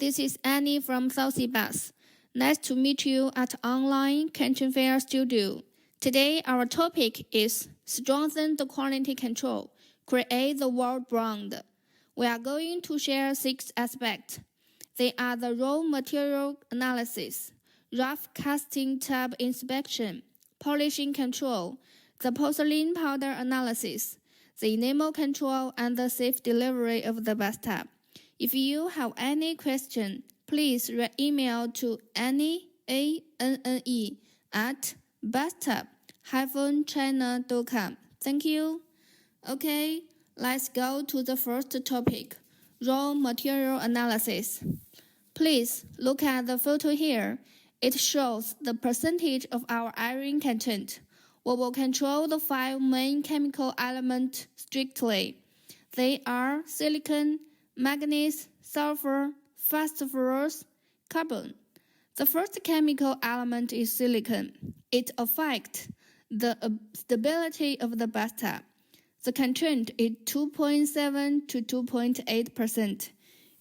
this is Annie from Southsea-bath. Nice to meet you at online Kitchen Fair Studio. Today our topic is strengthen the quality control, create the world brand. We are going to share 6 aspects. They are the raw material analysis, rough casting tab inspection, polishing control, the porcelain powder analysis, the enamel control, and the safe delivery of the bathtub. If you have any question, please email to Annie, ANNE, at bathtub-china.com. Thank you. Okay, let's go to the first topic, raw material analysis. Please look at the photo here. It shows the percentage of our iron content. We will control the 5 main chemical elements strictly. They are silicon, manganese, sulfur, phosphorus, carbon. The first chemical element is silicon. It affects the stability of the bathtub. The content is 2.7 to 2.8%.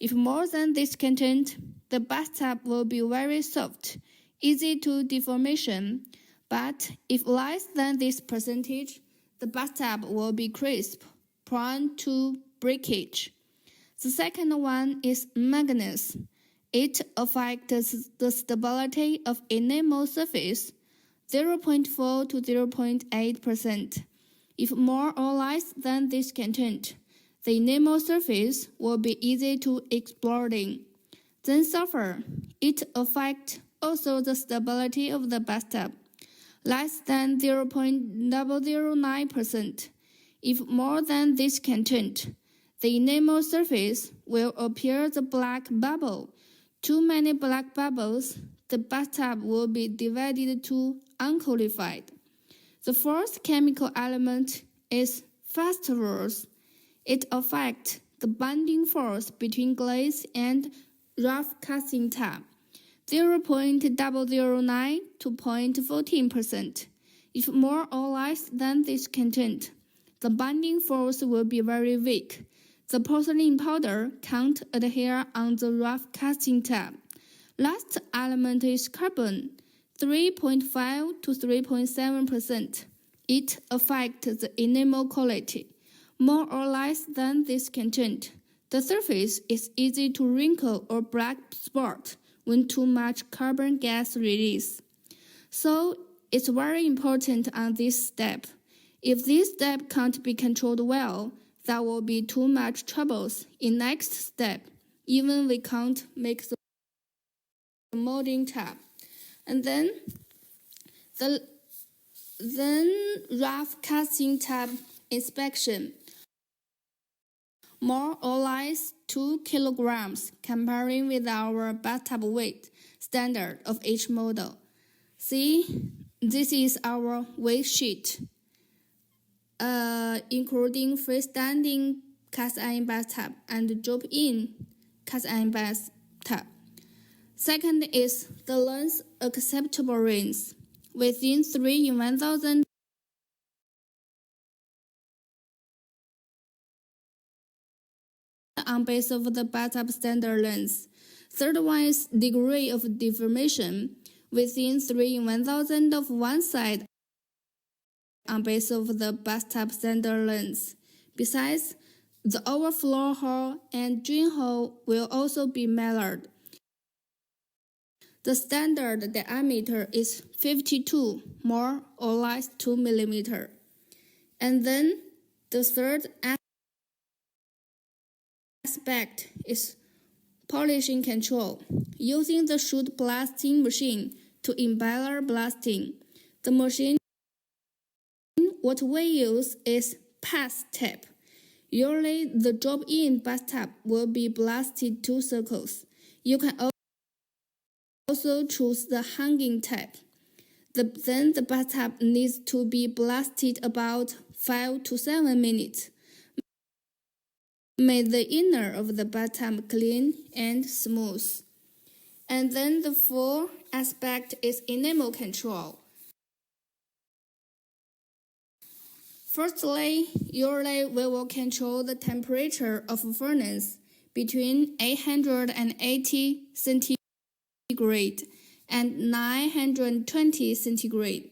If more than this content, the bathtub will be very soft, easy to deformation. But if less than this percentage, the bathtub will be crisp, prone to breakage. The second one is manganese. It affects the stability of enamel surface, 0.4 to 0.8%. If more or less than this content, the enamel surface will be easy to exploding. Then sulfur. It affects also the stability of the bathtub, less than 0.009%. If more than this content, the enamel surface will appear the black bubble. Too many black bubbles, the bathtub will be divided to unqualified. The fourth chemical element is phosphorus. It affects the bonding force between glaze and rough casting tab, 0.009 to 0.14%. If more or less than this content, the bonding force will be very weak. The porcelain powder can't adhere on the rough casting tab. Last element is carbon, 3.5 to 3.7%. It affects the enamel quality. More or less than this content, the surface is easy to wrinkle or black spot when too much carbon gas release. So it's very important on this step. If this step can't be controlled well, there will be too much troubles in next step. Even we can't make the molding tab. And then rough casting tab inspection. More or less 2 kilograms comparing with our bathtub weight standard of each model. See, this is our weight sheet, including freestanding cast iron bathtub and drop-in cast iron bathtub. Second is the length acceptable range. Within 3 in 1000 on base of the bathtub standard length. Third one is degree of deformation. Within 3 in 1000 of one side on base of the bathtub standard length. Besides, the overflow hole and drain hole will also be measured. The standard diameter is 52, more or less 2 mm. And then the third aspect is polishing control. Using the shoot blasting machine to impeller blasting. The machine what we use is pass tape. Usually the drop-in bathtub will be blasted 2 circles. You can also choose the hanging tape. Then the bathtub needs to be blasted about 5 to 7 minutes. Make the inner of the bathtub clean and smooth. And then the fourth aspect is enamel control. Firstly, usually we will control the temperature of a furnace between 880 centigrade and 920 centigrade.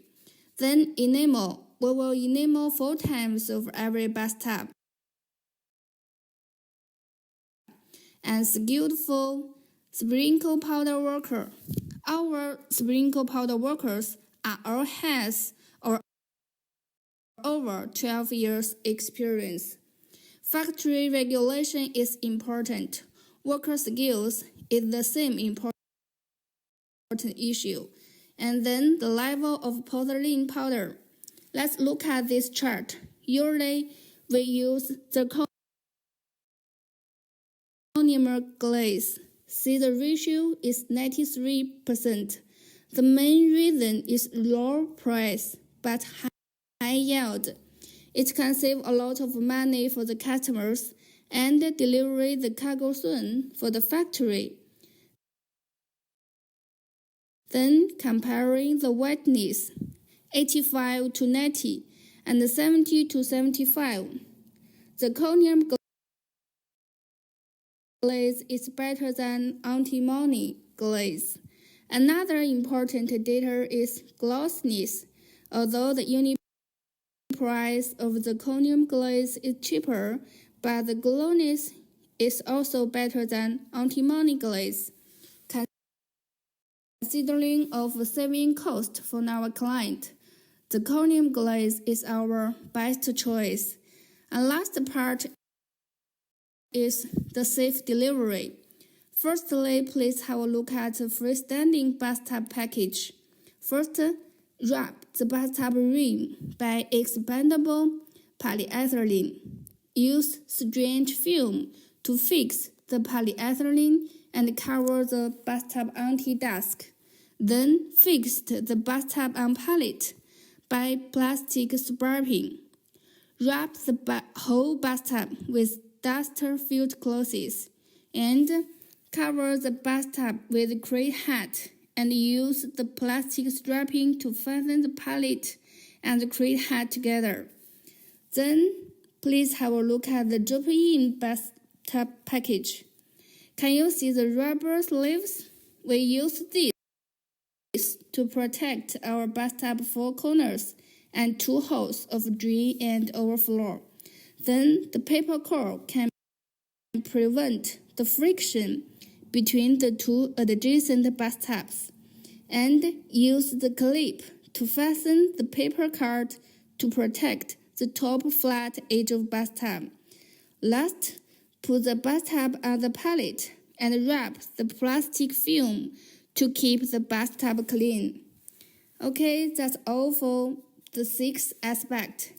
Then enamel. We will enamel 4 times of every bathtub. And skillful sprinkle powder worker. Our sprinkle powder workers are all has or over 12 years experience. Factory regulation is important. Worker skills is the same important issue. And then the level of polyethylene powder. Let's look at this chart. Usually we use the polymer glaze. See, the ratio is 93%. The main reason is low price but high yield. It can save a lot of money for the customers and deliver the cargo soon for the factory. Then comparing the whiteness, 85 to 90 and 70 to 75. The chromium glaze is better than antimony glaze. Another important data is glossiness. Although the unit price of the chromium glaze is cheaper, but the glossiness is also better than antimony glaze. Considering of saving cost for our client, the chromium glaze is our best choice. And last part is the safe delivery. Firstly, please have a look at the freestanding bathtub package. First, wrap the bathtub rim by expandable polyethylene. Use strange film to fix the polyethylene and cover the bathtub anti-dust. Then fix the bathtub on pallet by plastic strapping. Wrap the whole bathtub with dust-filled clothes and cover the bathtub with a gray hat and use the plastic strapping to fasten the pallet and the crate hat together. Then please have a look at the drop-in bathtub package. Can you see the rubber sleeves? We use this to protect our bathtub 4 corners and 2 holes of drain and overflow. Then the paper core can prevent the friction between the 2 adjacent bathtubs, and use the clip to fasten the paper card to protect the top flat edge of bathtub. Last, put the bathtub on the pallet and wrap the plastic film to keep the bathtub clean. Okay, that's all for the 6th aspect.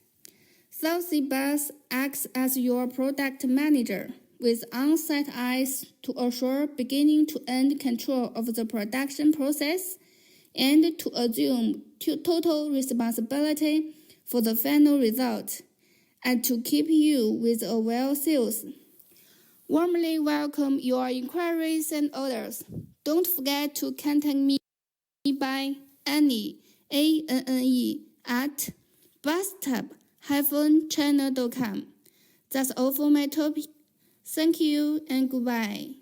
Southsea-bath acts as your product manager with on-site eyes to assure beginning to end control of the production process and to assume total responsibility for the final result and to keep you with a well sales. Warmly welcome your inquiries and orders. Don't forget to contact me by Annie, ANNE, at bathtub-china.com. That's all for my topic. Thank you and goodbye.